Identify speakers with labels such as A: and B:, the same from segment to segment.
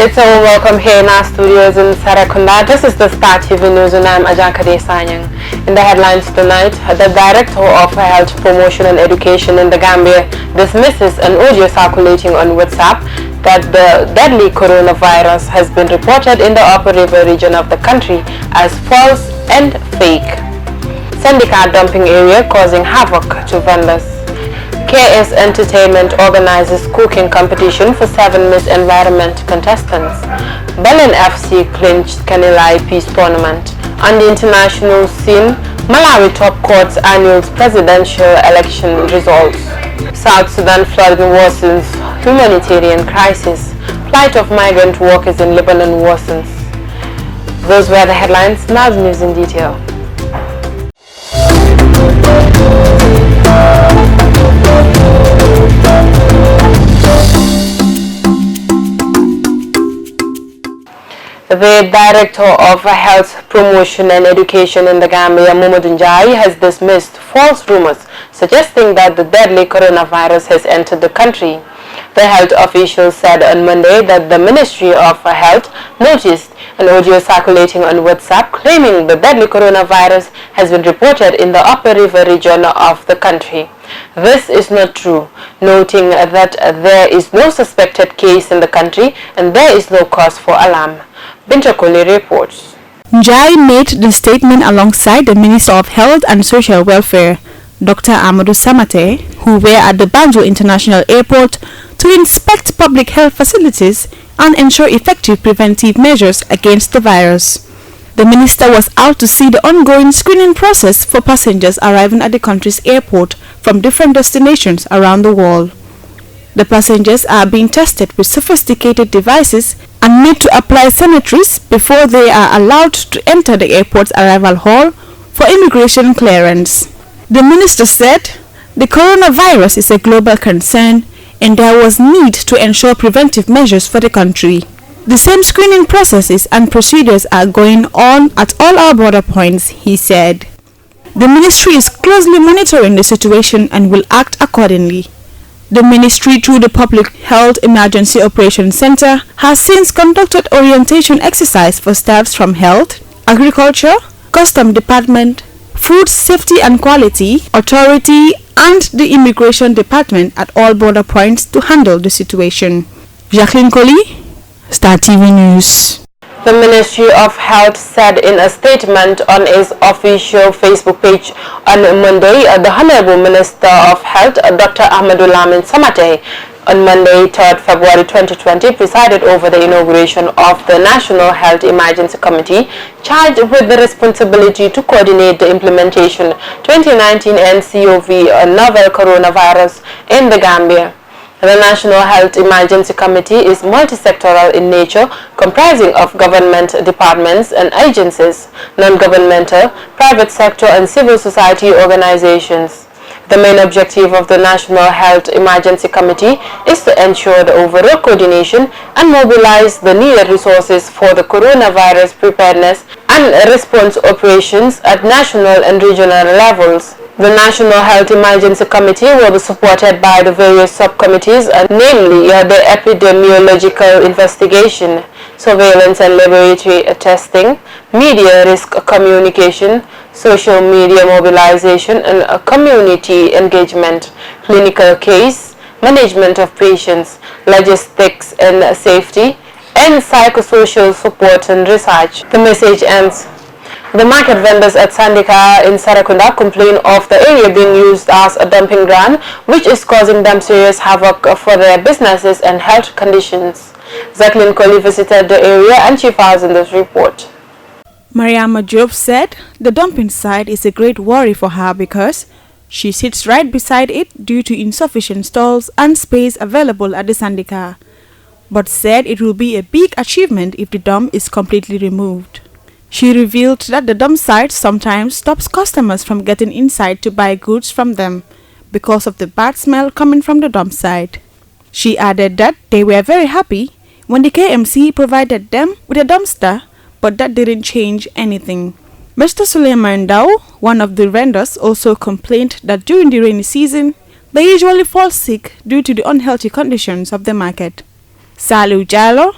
A: It's a welcome here in our studios in Sarakunda. This is the Star TV News and I'm Ajankade Sanyang. In the headlines tonight, the Director of Health Promotion and Education in the Gambia dismisses an audio circulating on WhatsApp that the deadly coronavirus has been reported in the Upper River region of the country as false and fake. Sandika dumping area causing havoc to vendors. KS Entertainment organizes cooking competition for 7 Miss Environment contestants. Belen FC clinched Kanilai Peace Tournament. On the international scene, Malawi top court's annual presidential election results. South Sudan flooding worsens humanitarian crisis. Plight of migrant workers in Lebanon worsens. Those were the headlines. Now the news in detail. The Director of Health Promotion and Education in the Gambia, Mamadou Njai, has dismissed false rumors suggesting that the deadly coronavirus has entered the country. The health official said on Monday that the Ministry of Health noticed an audio circulating on WhatsApp claiming the deadly coronavirus has been reported in the Upper River region of the country. This is not true, noting that there is no suspected case in the country and there is no cause for alarm. Bintakoli reports.
B: Njai made the statement alongside the Minister of Health and Social Welfare, Dr. Amadou Samate, who were at the Banjul International Airport to inspect public health facilities and ensure effective preventive measures against the virus. The minister was out to see the ongoing screening process for passengers arriving at the country's airport from different destinations around the world. The passengers are being tested with sophisticated devices and need to apply sanitaries before they are allowed to enter the airport's arrival hall for immigration clearance. The minister said the coronavirus is a global concern and there was need to ensure preventive measures for the country. The same screening processes and procedures are going on at all our border points, he said. The ministry is closely monitoring the situation and will act accordingly. The ministry, through the Public Health Emergency Operations Center, has since conducted orientation exercise for staffs from Health, Agriculture, Custom Department, Food Safety and Quality Authority and the Immigration Department at all border points to handle the situation. Jacqueline Coley, Star TV News.
A: The Ministry of Health said in a statement on its official Facebook page on Monday, the Honorable Minister of Health, Dr. Ahmadu Lamin Samate, on Monday, 3rd February 2020, presided over the inauguration of the National Health Emergency Committee, charged with the responsibility to coordinate the implementation 2019 NCOV on novel coronavirus in the Gambia. The National Health Emergency Committee is multi-sectoral in nature, comprising of government departments and agencies, non-governmental, private sector and civil society organizations. The main objective of the National Health Emergency Committee is to ensure the overall coordination and mobilize the needed resources for the coronavirus preparedness and response operations at national and regional levels. The National Health Emergency Committee will be supported by the various subcommittees, namely the epidemiological investigation, surveillance and laboratory testing, media risk communication, social media mobilization and community engagement, clinical case, management of patients, logistics and safety, and psychosocial support and research. The message ends. The market vendors at Sandika in Sarakunda complain of the area being used as a dumping ground, which is causing them serious havoc for their businesses and health conditions. Jacqueline Coley visited the area and she files in this report.
B: Mariama Job said the dumping site is a great worry for her because she sits right beside it due to insufficient stalls and space available at the Sandika, but said it will be a big achievement if the dump is completely removed. She revealed that the dump site sometimes stops customers from getting inside to buy goods from them because of the bad smell coming from the dump site. She added that they were very happy when the KMC provided them with a dumpster, but that didn't change anything. Mr. Suleiman Dow, one of the vendors, also complained that during the rainy season, they usually fall sick due to the unhealthy conditions of the market. Salu Jallo,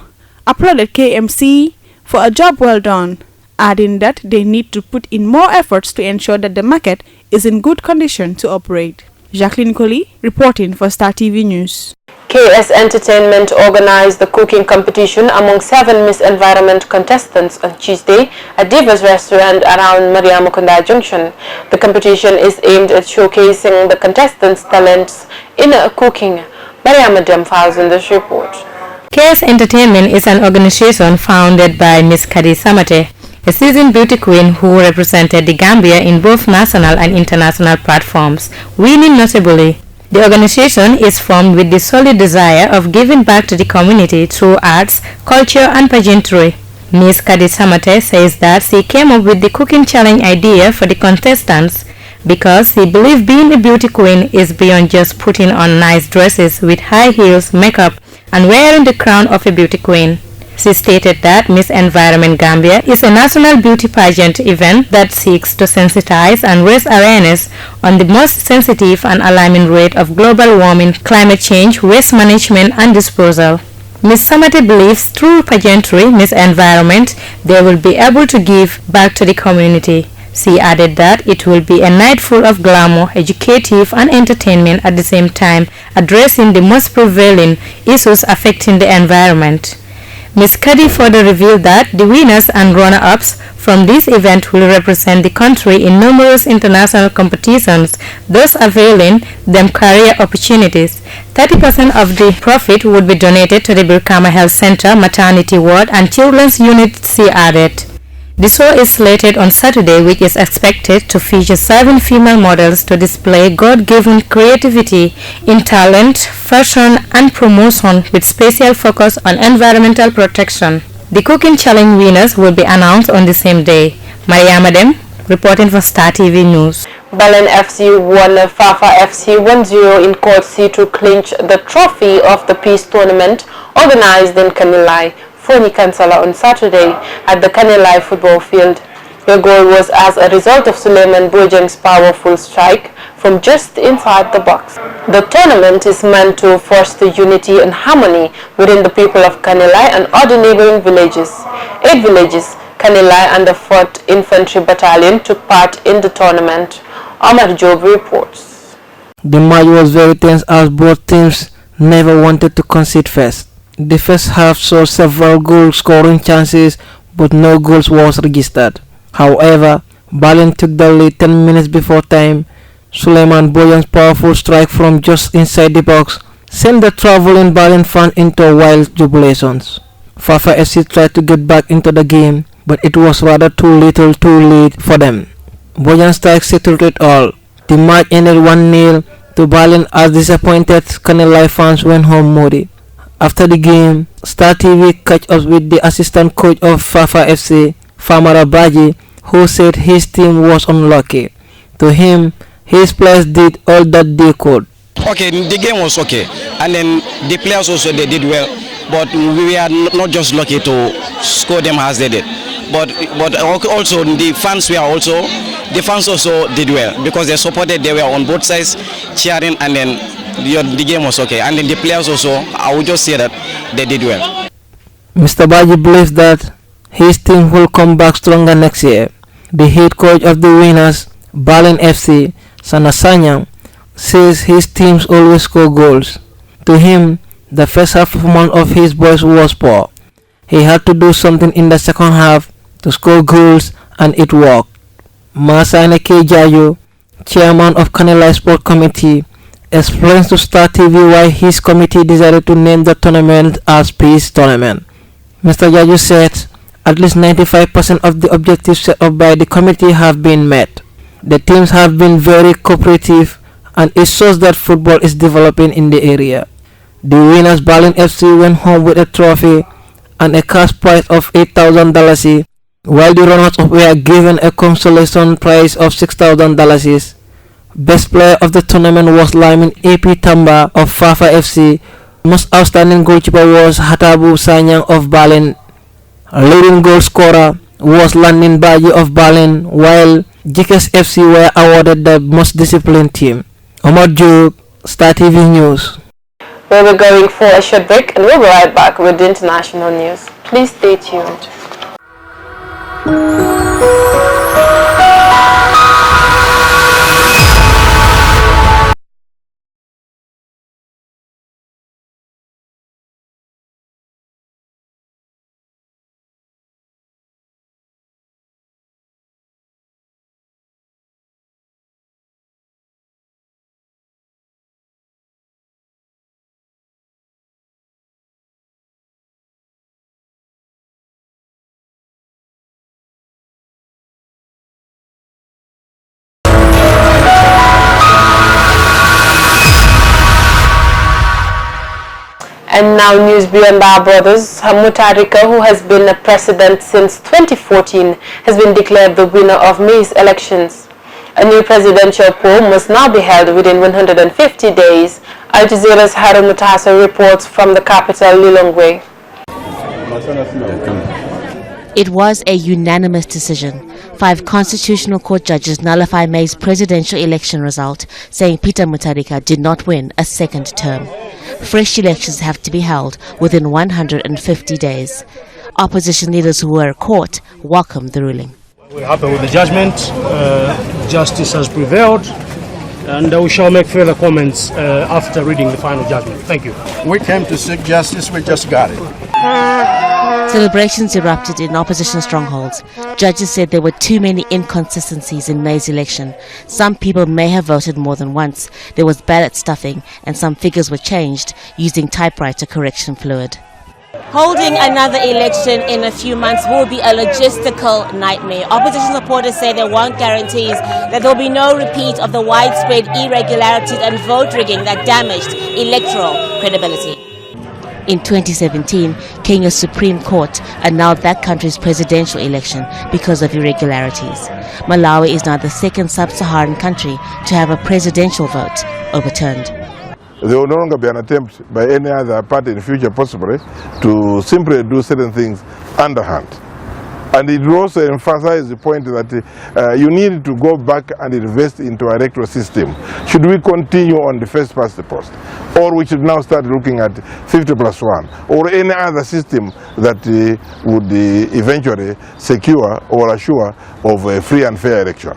B: applauded KMC for a job well done, adding that they need to put in more efforts to ensure that the market is in good condition to operate. Jacqueline Coley, reporting for Star TV News.
A: KS Entertainment organized the cooking competition among 7 Miss Environment contestants on Tuesday at Divas Restaurant around Mariamukunda Junction. The competition is aimed at showcasing the contestants' talents in cooking. Mariamadam files in this report.
C: KS Entertainment is an organization founded by Miss Kadi Samate, a seasoned beauty queen who represented the Gambia in both national and international platforms, winning notably. The organization is formed with the solid desire of giving back to the community through arts, culture and pageantry. Ms. Kadi Samate says that she came up with the cooking challenge idea for the contestants because she believes being a beauty queen is beyond just putting on nice dresses with high heels, makeup and wearing the crown of a beauty queen. She stated that Miss Environment Gambia is a national beauty pageant event that seeks to sensitize and raise awareness on the most sensitive and alarming rate of global warming, climate change, waste management and disposal. Ms. Samate believes through pageantry, Miss Environment, they will be able to give back to the community. She added that it will be a night full of glamour, educative and entertainment at the same time, addressing the most prevailing issues affecting the environment. Ms. Kadi further revealed that the winners and runner-ups from this event will represent the country in numerous international competitions, thus availing them career opportunities. 30% of the profit would be donated to the Birkama Health Center, Maternity Ward and Children's Unit, she added. The show is slated on Saturday, which is expected to feature 7 female models to display God-given creativity in talent, fashion and promotion with special focus on environmental protection. The cooking challenge winners will be announced on the same day. Mariamadem, reporting for Star TV News.
A: Balen FC won Fafa FC 1-0 in Court C to clinch the trophy of the Peace Tournament organized in Kanilai, Foni Kansala on Saturday at the Kanilai football field. The goal was as a result of Suleiman Bojang's powerful strike from just inside the box. The tournament is meant to foster unity and harmony within the people of Kanilai and other neighboring villages. 8 villages, Kanilai and the 4th Infantry Battalion took part in the tournament. Omar Job reports.
D: The match was very tense as both teams never wanted to concede first. The first half saw several goal scoring chances, but no goals was registered. However, Balen took the lead 10 minutes before time. Suleiman Boyan's powerful strike from just inside the box sent the traveling Balen fans into wild jubilations. Fafa FC tried to get back into the game, but it was rather too little too late for them. Boyan's strike settled it all. The match ended 1-0 to Balen as disappointed Kanilai fans went home moody. After the game, Star TV caught up with the assistant coach of Fafa FC, Famara Baji, who said his team was unlucky. To him, his players did all that they could.
E: Okay, the game was okay, and then the players also they did well, but we are not just lucky to score them as they did, but also the fans also did well because they supported. They were on both sides cheering, and then the game was okay, and then the players also, I would just say that they did well.
D: Mr. Baji believes that his team will come back stronger next year. The head coach of the winners, Balen FC, Sanasanyang, says his teams always score goals. To him, the first half performance of his boys was poor. He had to do something in the second half to score goals, and it worked. Masane Jayo, chairman of Kanilai Sport Committee, explains to Star TV why his committee decided to name the tournament as Peace Tournament. Mr. Jayo said at least 95% of the objectives set up by the committee have been met. The teams have been very cooperative, and it shows that football is developing in the area. The winners, Balen FC, went home with a trophy and a cash prize of $8,000, while the runners-up were given a consolation prize of $6,000. Best player of the tournament was Lamin AP Tamba of Fafa FC. Most outstanding goalkeeper was Hatabu Sanyang of Balen. Leading goal scorer was Landin Baji of Balen, while GKS FC were awarded the most disciplined team. Omar Job, Star TV News.
A: We'll be going for a short break and we'll be right back with the international news. Please stay tuned. And now news beyond our borders. Mutarika, who has been a president since 2014, has been declared the winner of May's elections. A new presidential poll must now be held within 150 days. Al Jazeera's Harun Mutasa reports from the capital, Lilongwe.
F: It was a unanimous decision. 5 Constitutional Court judges nullified May's presidential election result, saying Peter Mutharika did not win a second term. Fresh elections have to be held within 150 days. Opposition leaders who were caught welcomed the ruling.
G: We're happy with the judgment. Justice has prevailed, and we shall make further comments after reading the final judgment. Thank you.
H: We came to seek justice, we just got it.
F: Celebrations erupted in opposition strongholds. Judges said there were too many inconsistencies in May's election. Some people may have voted more than once. There was ballot stuffing, and some figures were changed using typewriter correction fluid.
I: Holding another election in a few months will be a logistical nightmare. Opposition supporters say they want guarantees that there will be no repeat of the widespread irregularities and vote rigging that damaged electoral credibility.
F: In 2017, Kenya's Supreme Court annulled that country's presidential election because of irregularities. Malawi is now the second sub-Saharan country to have a presidential vote overturned.
J: There will no longer be an attempt by any other party in the future, possibly, to simply do certain things underhand. And it will also emphasize the point that you need to go back and invest into our electoral system. Should we continue on the first past the post? Or we should now start looking at 50+1 or any other system that would eventually secure or assure of a free and fair election.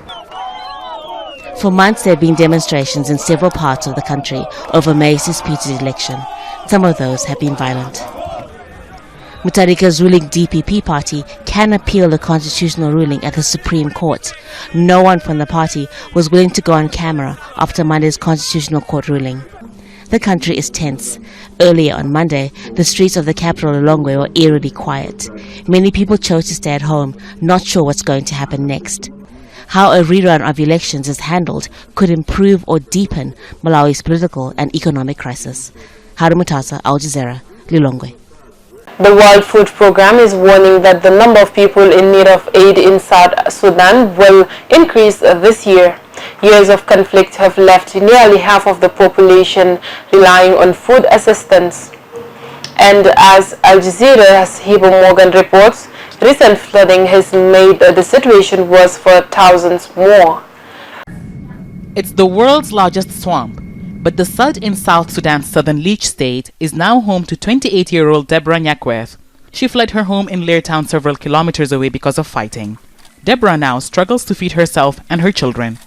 F: For months there have been demonstrations in several parts of the country over May's disputed election. Some of those have been violent. Mutharika's ruling DPP party can appeal the constitutional ruling at the Supreme Court. No one from the party was willing to go on camera after Monday's Constitutional Court ruling. The country is tense. Earlier on Monday, the streets of the capital Lilongwe were eerily quiet. Many people chose to stay at home, not sure what's going to happen next. How a rerun of elections is handled could improve or deepen Malawi's political and economic crisis. Harun Mutasa, Al Jazeera, Lilongwe.
A: The World Food Programme is warning that the number of people in need of aid in South Sudan will increase this year. Years of conflict have left nearly half of the population relying on food assistance. And as Al Jazeera's Hebo Morgan reports, recent flooding has made the situation worse for thousands more.
K: It's the world's largest swamp, but the sud in South Sudan's southern Leech state is now home to 28-year-old Deborah Nyakweth. She fled her home in Lear Town several kilometers away because of fighting. Deborah now struggles to feed herself and her children.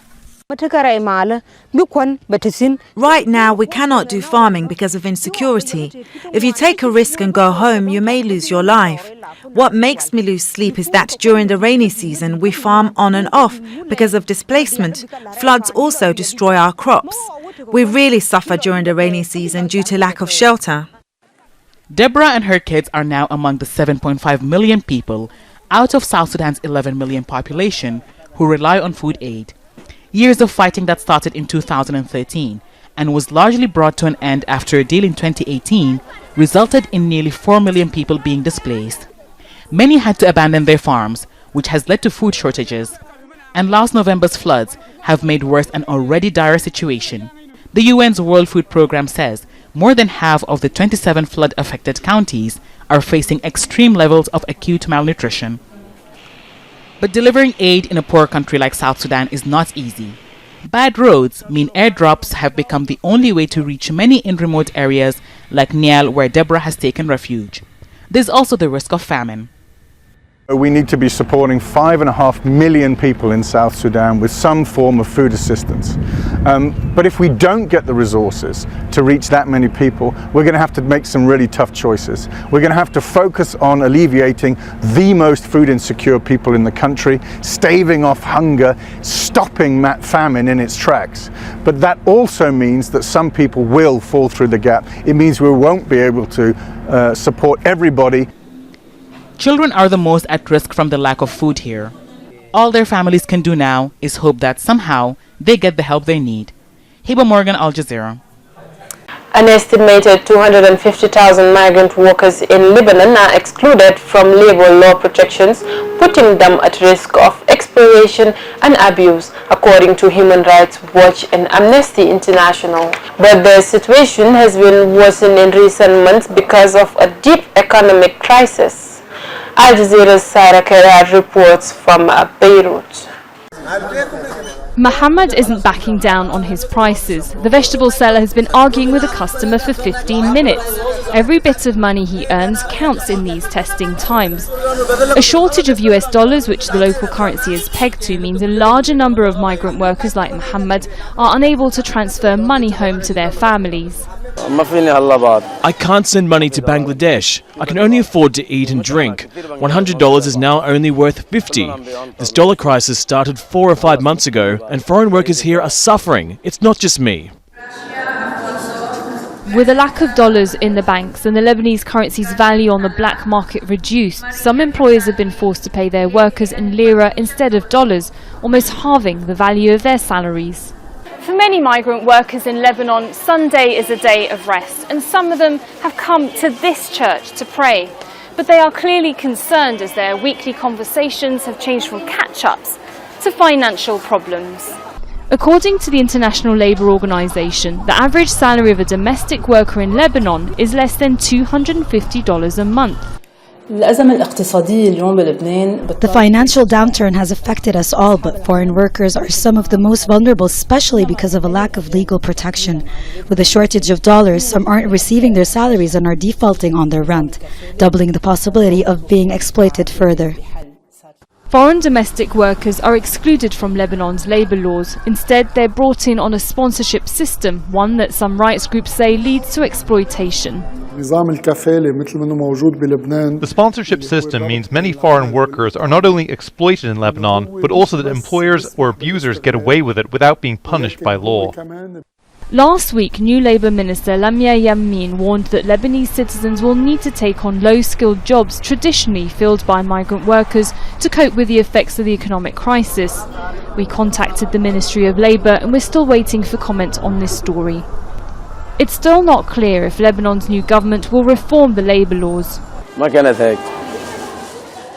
L: Right now, we cannot do farming because of insecurity. If you take a risk and go home, you may lose your life. What makes me lose sleep is that during the rainy season, we farm on and off because of displacement. Floods also destroy our crops. We really suffer during the rainy season due to lack of shelter.
K: Deborah and her kids are now among the 7.5 million people out of South Sudan's 11 million population who rely on food aid. Years of fighting that started in 2013 and was largely brought to an end after a deal in 2018 resulted in nearly 4 million people being displaced. Many had to abandon their farms, which has led to food shortages. And last November's floods have made worse an already dire situation. The UN's World Food Programme says more than half of the 27 flood-affected counties are facing extreme levels of acute malnutrition. But delivering aid in a poor country like South Sudan is not easy. Bad roads mean airdrops have become the only way to reach many in remote areas like Nial, where Deborah has taken refuge. there's also the risk of famine.
M: We need to be supporting 5.5 million people in South Sudan with some form of food assistance. But if we don't get the resources to reach that many people, we're going to have to make some really tough choices. We're going to have to focus on alleviating the most food insecure people in the country, staving off hunger, stopping famine in its tracks. But that also means that some people will fall through the gap. It means we won't be able to support everybody.
K: Children are the most at risk from the lack of food here. All their families can do now is hope that somehow they get the help they need. Hiba Morgan, Al Jazeera.
A: An estimated 250,000 migrant workers in Lebanon are excluded from labor law protections, putting them at risk of exploitation and abuse, according to Human Rights Watch and Amnesty International. But the situation has been worsened in recent months because of a deep economic crisis. Al Jazeera's Sarah Kerr reports from Beirut.
N: Mohammed isn't backing down on his prices. The vegetable seller has been arguing with a customer for 15 minutes. Every bit of money he earns counts in these testing times. A shortage of US dollars, which the local currency is pegged to, means a larger number of migrant workers like Mohammed are unable to transfer money home to their families.
O: I can't send money to Bangladesh. I can only afford to eat and drink. $100 is now only worth $50. This dollar crisis started 4 or 5 months ago, and foreign workers here are suffering. It's not just me.
N: With a lack of dollars in the banks and the Lebanese currency's value on the black market reduced, some employers have been forced to pay their workers in lira instead of dollars, almost halving the value of their salaries.
P: For many migrant workers in Lebanon, Sunday is a day of rest, and some of them have come to this church to pray. But they are clearly concerned as their weekly conversations have changed from catch-ups to financial problems.
N: According to the International Labour Organization, the average salary of a domestic worker in Lebanon is less than $250 a month.
Q: The financial downturn has affected us all, but foreign workers are some of the most vulnerable, especially because of a lack of legal protection. With a shortage of dollars, some aren't receiving their salaries and are defaulting on their rent, doubling the possibility of being exploited further.
N: Foreign domestic workers are excluded from Lebanon's labour laws. Instead, they're brought in on a sponsorship system, one that some rights groups say leads to exploitation.
R: The sponsorship system means many foreign workers are not only exploited in Lebanon, but also that employers or abusers get away with it without being punished by law.
N: Last week, new Labour Minister Lamia Yameen warned that Lebanese citizens will need to take on low-skilled jobs traditionally filled by migrant workers to cope with the effects of the economic crisis. We contacted the Ministry of Labour and we're still waiting for comment on this story. It's still not clear if Lebanon's new government will reform the labour laws.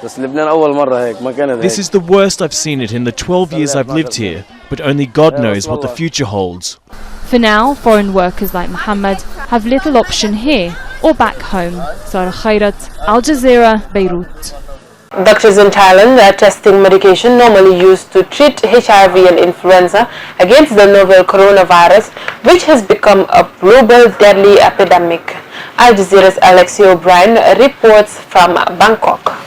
O: This is the worst I've seen it in the 12 years I've lived here, but only God knows what the future holds.
N: For now, foreign workers like Mohammed have little option here or back home. Sarah Khairat, Al Jazeera, Beirut.
A: Doctors in Thailand are testing medication normally used to treat HIV and influenza against the novel coronavirus, which has become a global deadly epidemic. Al Jazeera's Alexia O'Brien reports from Bangkok.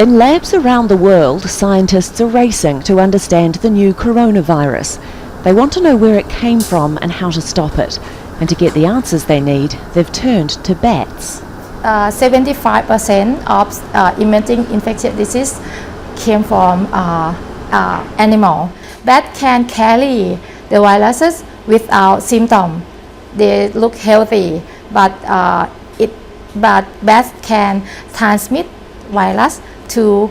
S: In labs around the world, scientists are racing to understand the new coronavirus. They want to know where it came from and how to stop it. And to get the answers they need, they've turned to bats.
T: 75% of emerging infectious disease came from animal. Bats can carry the viruses without symptoms. They look healthy, but bats can transmit virus to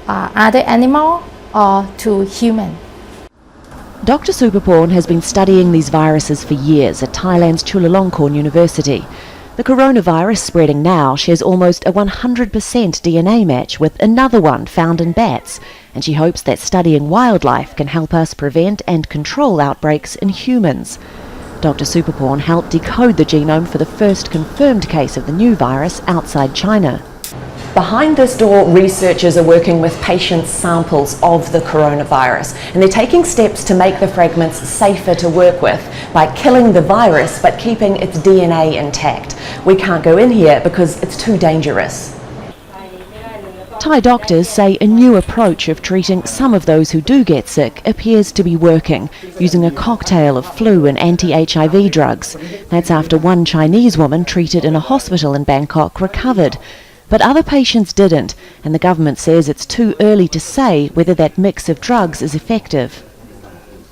T: other animal or to human.
S: Dr. Supaporn has been studying these viruses for years at Thailand's Chulalongkorn University. The coronavirus spreading now shares almost a 100% DNA match with another one found in bats, and she hopes that studying wildlife can help us prevent and control outbreaks in humans. Dr. Supaporn helped decode the genome for the first confirmed case of the new virus outside China. Behind this door, researchers are working with patient samples of the coronavirus, and they're taking steps to make the fragments safer to work with by killing the virus but keeping its DNA intact. We can't go in here because it's too dangerous. Thai doctors say a new approach of treating some of those who do get sick appears to be working, using a cocktail of flu and anti-HIV drugs. That's after one Chinese woman treated in a hospital in Bangkok recovered. But other patients didn't, and the government says it's too early to say whether that mix of drugs is effective.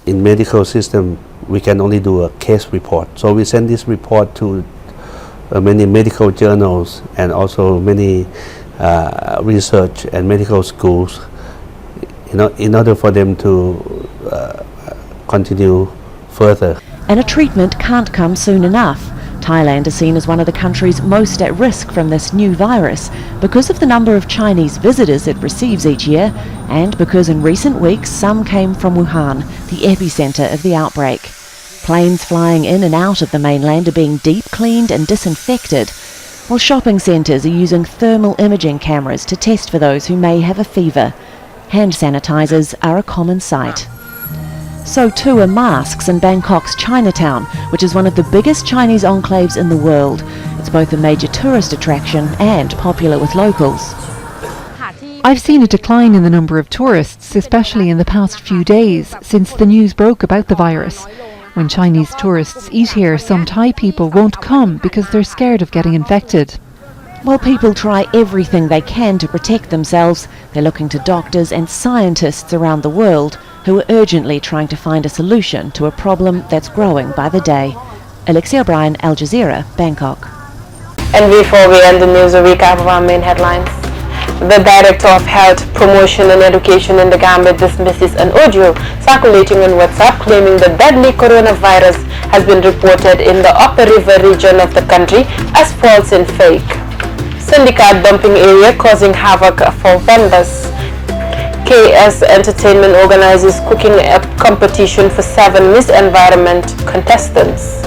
U: In medical system, we can only do a case report. So we send this report to many medical journals and also many research and medical schools, in order for them to continue further.
S: And a treatment can't come soon enough. Thailand is seen as one of the countries most at risk from this new virus because of the number of Chinese visitors it receives each year, and because in recent weeks some came from Wuhan, the epicenter of the outbreak. Planes flying in and out of the mainland are being deep cleaned and disinfected, while shopping centres are using thermal imaging cameras to test for those who may have a fever. Hand sanitizers are a common sight. So too are masks in Bangkok's Chinatown, which is one of the biggest Chinese enclaves in the world. It's both a major tourist attraction and popular with locals.
V: I've seen a decline in the number of tourists, especially in the past few days, since the news broke about the virus. When Chinese tourists eat here, some Thai people won't come because they're scared of getting infected.
S: While people try everything they can to protect themselves, they're looking to doctors and scientists around the world who are urgently trying to find a solution to a problem that's growing by the day. Alexia O'Brien, Al Jazeera, Bangkok.
A: And before we end the news, a recap of our main headlines. The Director of Health, Promotion and Education in the Gambia dismisses an audio circulating on WhatsApp claiming the deadly coronavirus has been reported in the Upper River region of the country as false and fake. Syndicate dumping area causing havoc for vendors. KS Entertainment organizes cooking competition for 7 Miss Environment contestants.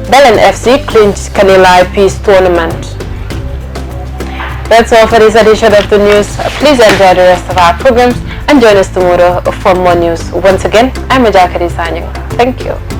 A: Belen FC clinched Kanilai Peace Tournament. That's all for this edition of the news. Please enjoy the rest of our programs and join us tomorrow for more news. Once again, I'm Ajakari signing. Thank you.